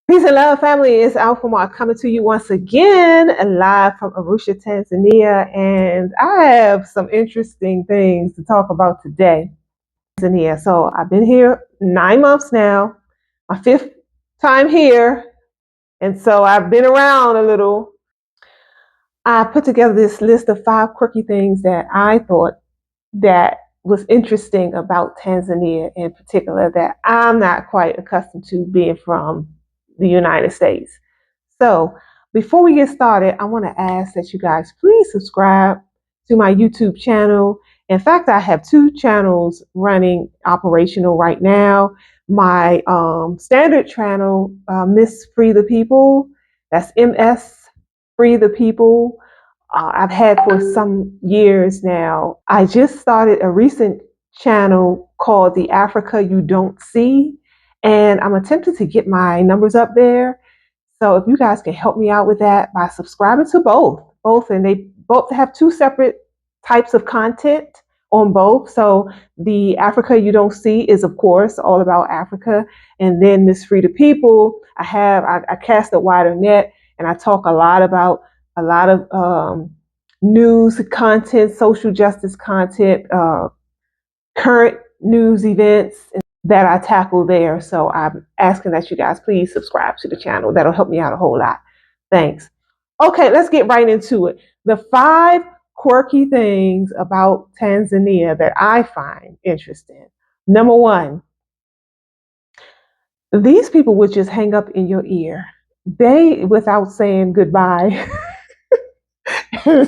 Peace and love, family. It's AlqamarMalik coming to you once again, live from Arusha, Tanzania. And I have some interesting things to talk about today. Tanzania. So I've been here 9 months now, my fifth time here. And so I've been around a little. I put together this list of 5 quirky things that I thought that was interesting about Tanzania in particular that I'm not quite accustomed to being from the United States. So before we get started, I want to ask that you guys please subscribe to my YouTube channel. In fact, I have 2 channels running operational right now. My standard channel, Miss Free the People, that's MS Free the People. I've had for some years now. I just started a recent channel called The Africa You Don't See, and I'm attempting to get my numbers up there. So if you guys can help me out with that by subscribing to both, and they both have 2 separate types of content on both. So the Africa You Don't See is, of course, all about Africa, and then Miss Free the People, I cast a wider net, and I talk a lot about a lot of news content, social justice content, current news events that I tackle there. So I'm asking that you guys please subscribe to the channel. That'll help me out a whole lot. Thanks. Okay, let's get right into it. The 5 quirky things about Tanzania that I find interesting. Number 1, these people would just hang up in your ear. They, without saying goodbye.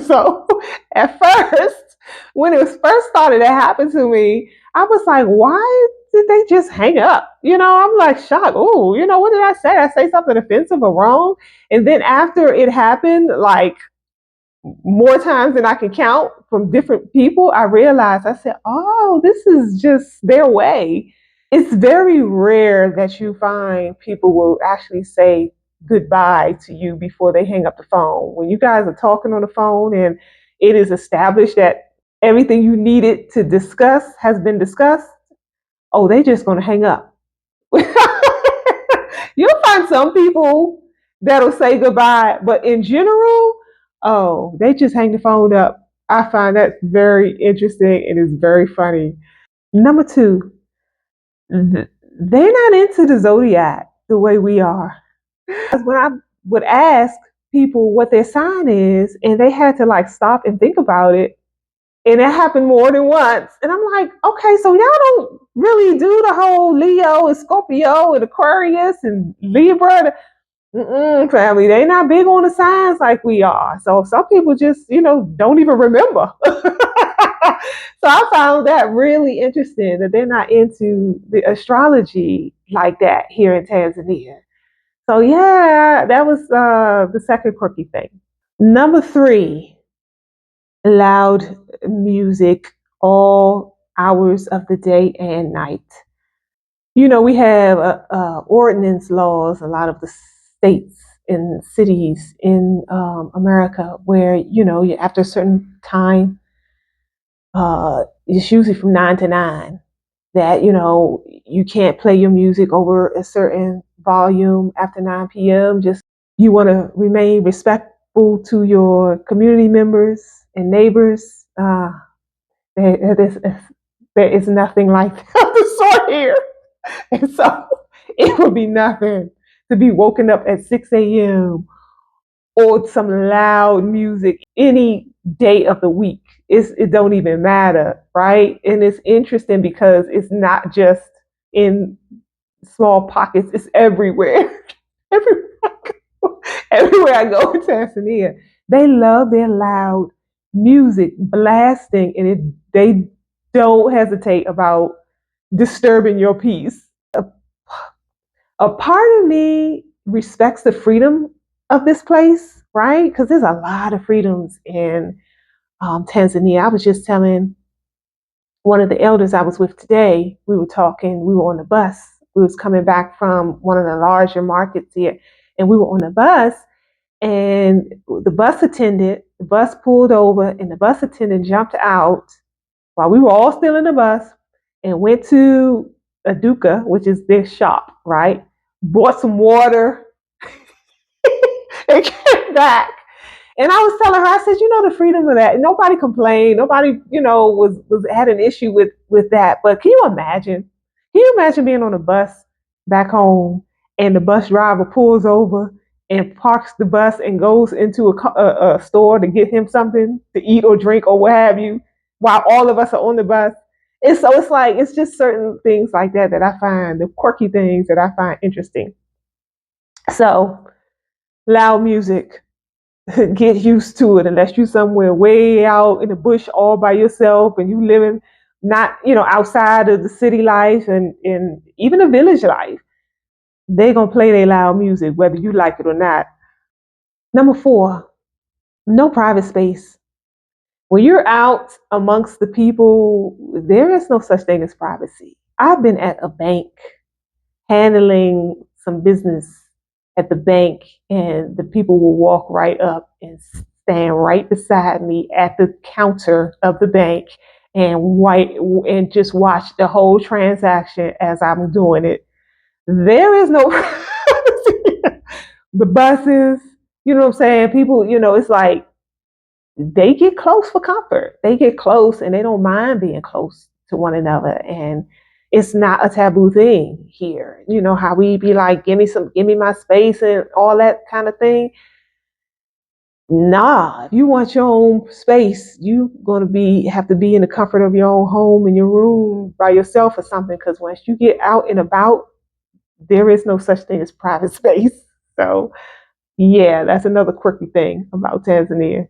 So at first, when it was first started to happen to me, I was like, why did they just hang up? I'm like shocked. Oh, what did I say? Did I say something offensive or wrong? And then after it happened, like more times than I can count from different people, I realized, I said, oh, this is just their way. It's very rare that you find people will actually say goodbye to you before they hang up the phone. When you guys are talking on the phone and it is established that everything you needed to discuss has been discussed, oh, they just going to hang up. You'll find some people that'll say goodbye, but in general, oh, they just hang the phone up. I find that very interesting and it's very funny. Number 2, they're not into the zodiac the way we are. When I would ask people what their sign is, and they had to like stop and think about it, and it happened more than once. And I'm like, okay, so y'all don't really do the whole Leo and Scorpio and Aquarius and Libra. Family, they not big on the signs like we are. So some people just, don't even remember. So I found that really interesting that they're not into the astrology like that here in Tanzania. So yeah, that was the second quirky thing. Number 3, loud music all hours of the day and night. We have ordinance laws, a lot of the states and cities in America where, after a certain time, it's usually from 9 to 9, that, you can't play your music over a certain volume after 9 p.m. Just you want to remain respectful to your community members and neighbors. There is nothing like the sort here. And so it would be nothing to be woken up at 6 a.m. or some loud music any day of the week. It don't even matter, right? And it's interesting because it's not just in small pockets, it's everywhere. everywhere, everywhere I go in Tanzania. They love their loud music blasting, and they don't hesitate about disturbing your peace. A part of me respects the freedom of this place, right? Because there's a lot of freedoms in Tanzania. I was just telling one of the elders I was with today, we were talking, we were on the bus. We was coming back from one of the larger markets here, and we were on the bus, and the bus pulled over, and the bus attendant jumped out while we were all still in the bus and went to a duka, which is their shop, right? Bought some water, and came back. And I was telling her, I said, the freedom of that. Nobody complained. Nobody, was had an issue with that. But can you imagine? Can you imagine being on a bus back home and the bus driver pulls over and parks the bus and goes into a store to get him something to eat or drink or what have you, while all of us are on the bus? And so it's just certain things like that that I find, the quirky things that I find interesting. So loud music, get used to it unless you're somewhere way out in the bush all by yourself and you living not, outside of the city life and even the village life. They're going to play their loud music, whether you like it or not. Number 4, no private space. When you're out amongst the people, there is no such thing as privacy. I've been at a bank handling some business at the bank, and the people will walk right up and stand right beside me at the counter of the bank and just watch the whole transaction as I'm doing it. There is no the buses, you know what I'm saying? People, it's like they get close for comfort. They get close and they don't mind being close to one another. And it's not a taboo thing here. You know how we be like, give me my space and all that kind of thing. Nah, if you want your own space, you gonna have to be in the comfort of your own home in your room by yourself or something. Because once you get out and about, there is no such thing as private space. So yeah, that's another quirky thing about Tanzania.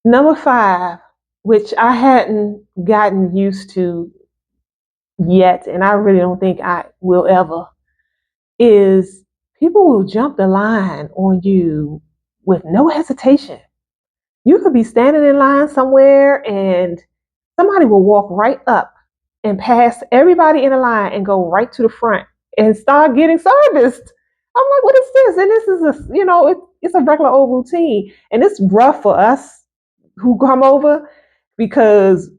Number 5, which I hadn't gotten used to yet, and I really don't think I will ever, is people will jump the line on you with no hesitation. You could be standing in line somewhere and somebody will walk right up and pass everybody in the line and go right to the front and start getting serviced. I'm like, what is this? And this is it's a regular old routine. And it's rough for us who come over because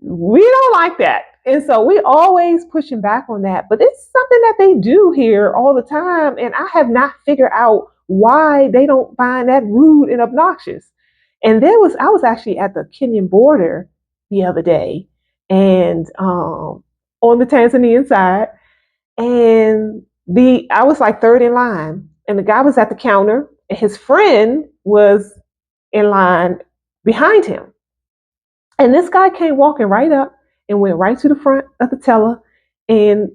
we don't like that. And so we always pushing back on that. But it's something that they do here all the time. And I have not figured out why they don't find that rude and obnoxious. And I was actually at the Kenyan border the other day and on the Tanzanian side. And I was like third in line. And the guy was at the counter and his friend was in line behind him. And this guy came walking right up and went right to the front of the teller and,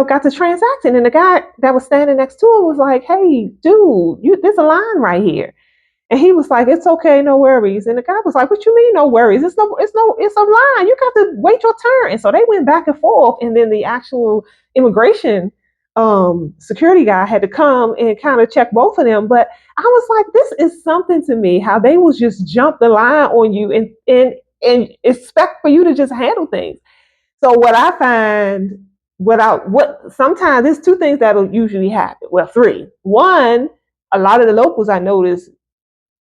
got to transacting. And the guy that was standing next to him was like, hey, dude, there's a line right here. And he was like, it's okay, no worries. And the guy was like, what you mean no worries? It's a line. You got to wait your turn. And so they went back and forth. And then the actual immigration security guy had to come and kind of check both of them. But I was like, this is something to me, how they will just jump the line on you and expect for you to just handle things. So what I find sometimes there's 2 things that'll usually happen. Well, 3. One, a lot of the locals I notice,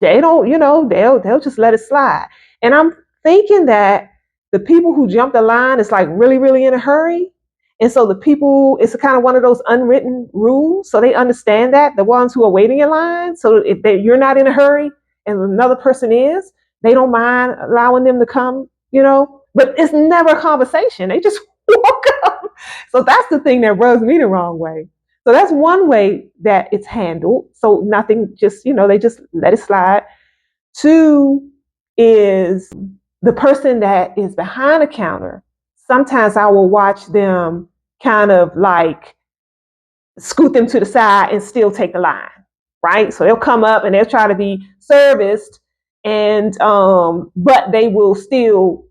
they don't, they'll just let it slide. And I'm thinking that the people who jump the line is like really, really in a hurry. And so it's kind of one of those unwritten rules. So they understand that, the ones who are waiting in line. So if you're not in a hurry and another person is, they don't mind allowing them to come, but it's never a conversation. They just walk up. So that's the thing that rubs me the wrong way. So that's one way that it's handled. So nothing, just, they just let it slide. 2 is the person that is behind the counter. Sometimes I will watch them kind of like scoot them to the side and still take the line, right? So they'll come up and they'll try to be serviced and but they will still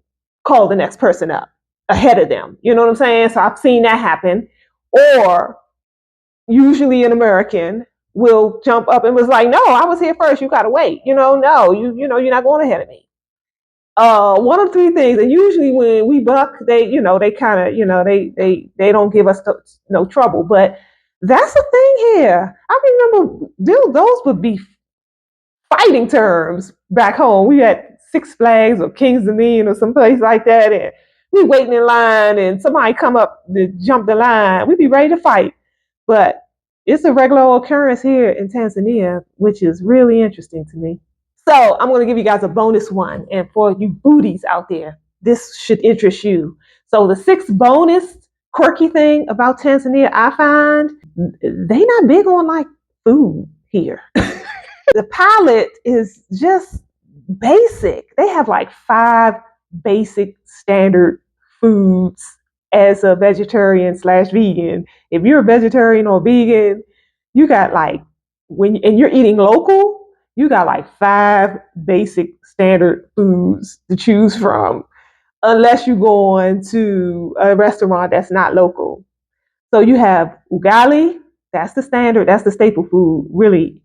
call the next person up ahead of them. You know what I'm saying? So I've seen that happen. Or usually an American will jump up and was like, no, I was here first. You got to wait. No, you're not going ahead of me. One of 3 things. And usually when we buck, they kind of, they don't give us no trouble. But that's the thing here. I remember those would be fighting terms back home. We had Six Flags or King's Dominion or someplace like that. And we waiting in line and somebody come up to jump the line. We'd be ready to fight. But it's a regular occurrence here in Tanzania, which is really interesting to me. So I'm going to give you guys a bonus one. And for you foodies out there, this should interest you. So the sixth bonus quirky thing about Tanzania, I find they not big on like food here. The palate is just basic. They have like 5 basic standard foods as a vegetarian slash vegan. If you're a vegetarian or vegan, you got like and you're eating local, you got like 5 basic standard foods to choose from, unless you go on to a restaurant that's not local. So you have ugali, that's the standard, that's the staple food, really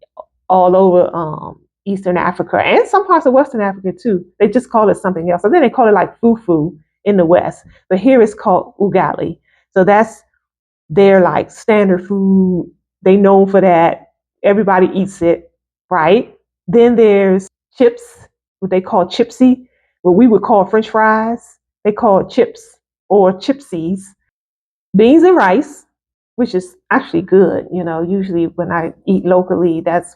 all over Eastern Africa and some parts of Western Africa too. They just call it something else. And then they call it like fufu in the West. But here it's called ugali. So that's their like standard food. They known for that. Everybody eats it, right? Then there's chips, what they call chipsy, what we would call French fries. They call it chips or chipsies. Beans and rice, which is actually good. You know, usually when I eat locally, that's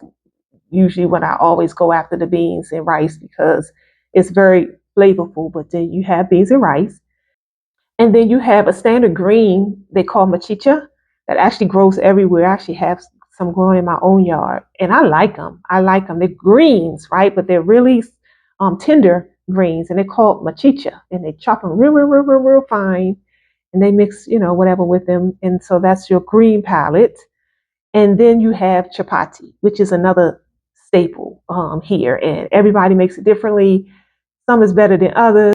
usually when I always go after the beans and rice because it's very flavorful. But then you have beans and rice. And then you have a standard green they call machicha that actually grows everywhere. I actually have some growing in my own yard. And I like them. I like them. They're greens, right? But they're really tender greens. And they're called machicha. And they chop them real, real, real, real, real fine. And they mix, whatever with them. And so that's your green palette. And then you have chapati, which is another staple here. And everybody makes it differently. Some is better than others.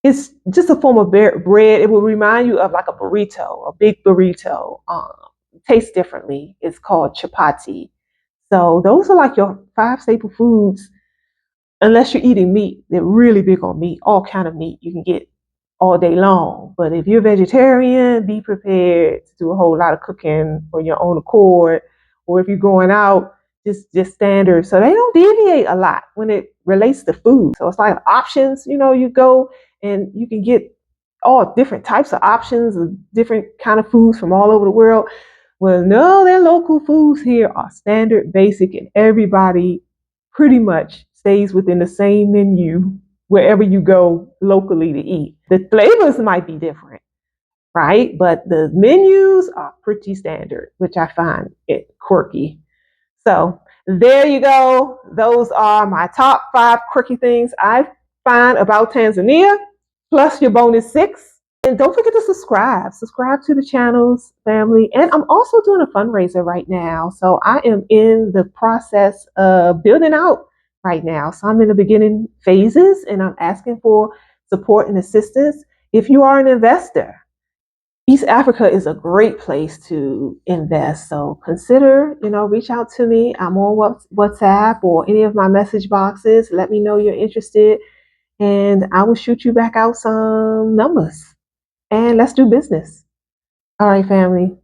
It's just a form of bread. It will remind you of like a burrito, a big burrito. Tastes differently. It's called chapati. So those are like your 5 staple foods. Unless you're eating meat, they're really big on meat. All kind of meat you can get all day long. But if you're vegetarian, be prepared to do a whole lot of cooking on your own accord. Or if you're going out, just standard. So they don't deviate a lot when it relates to food. So it's like options, you go and you can get all different types of options of different kind of foods from all over the world. Well, no, their local foods here are standard, basic, and everybody pretty much stays within the same menu wherever you go locally to eat. The flavors might be different, right? But the menus are pretty standard, which I find it quirky. So there you go. Those are my top 5 quirky things I find about Tanzania, plus your bonus 6. And don't forget to subscribe. Subscribe to the channels, family. And I'm also doing a fundraiser right now. So I am in the process of building out right now. So I'm in the beginning phases and I'm asking for support and assistance. If you are an investor, East Africa is a great place to invest. So consider, reach out to me. I'm on WhatsApp or any of my message boxes. Let me know you're interested and I will shoot you back out some numbers. And let's do business. All right, family.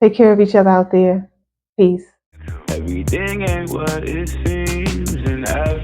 Take care of each other out there. Peace. Everything ain't what it seems in Africa.